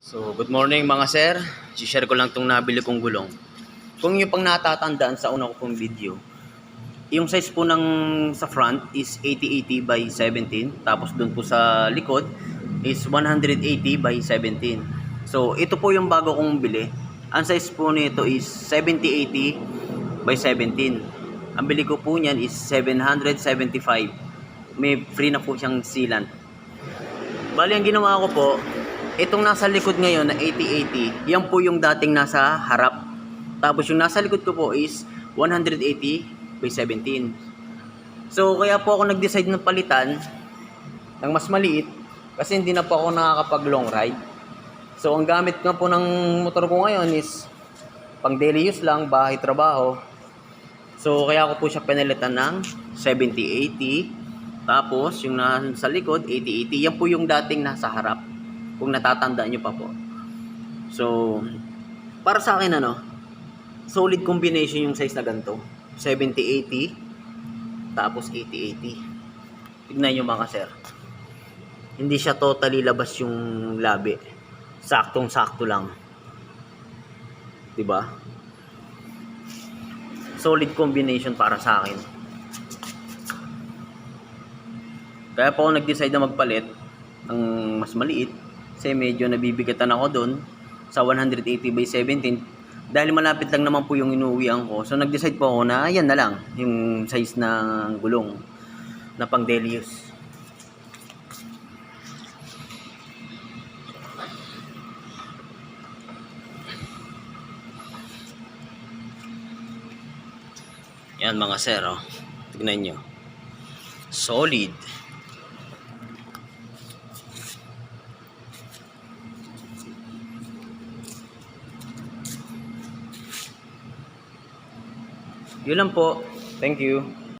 So, good morning mga sir. I-share ko lang itong nabili kong gulong. Kung yung pang natatandaan sa una ko pong video, yung size po ng sa front is 80-80 by 17. Tapos dun po sa likod is 180 by 17. So, ito po yung bago kong bili. Ang size po nito is 70-80 by 17. Ang bili ko po niyan is 775. May free na po siyang sealant. Bali, ang ginawa ko po, itong nasa likod ngayon na 80-80, yan po yung dating nasa harap. Tapos yung nasa likod ko po is 180 by 17. So kaya po ako nag-decide ng palitan ng mas maliit kasi hindi na po ako nakakapag long ride. So ang gamit nga po ng motor ko ngayon is pang daily use lang, bahay, trabaho. So kaya ko po siya pinalitan ng 70-80. Tapos yung nasa likod 80-80, yan po yung dating nasa harap. Kung natatandaan nyo pa po. So, para sa akin solid combination yung size na ganito. 70-80, tapos 80-80. Tignan nyo mga sir. Hindi siya totally labas yung labi. Saktong-sakto lang. Diba? Solid combination para sa akin. Kaya po ako nag-decide na magpalit ng mas maliit. Kasi medyo nabibigatan ako doon sa 180 by 17 dahil malapit lang naman po yung inuwian ko. So nag-decide po ako na yan na lang yung size ng gulong na pang daily use. Yan mga sir, oh. Tignan nyo. Solid. Yun lang po. Thank you.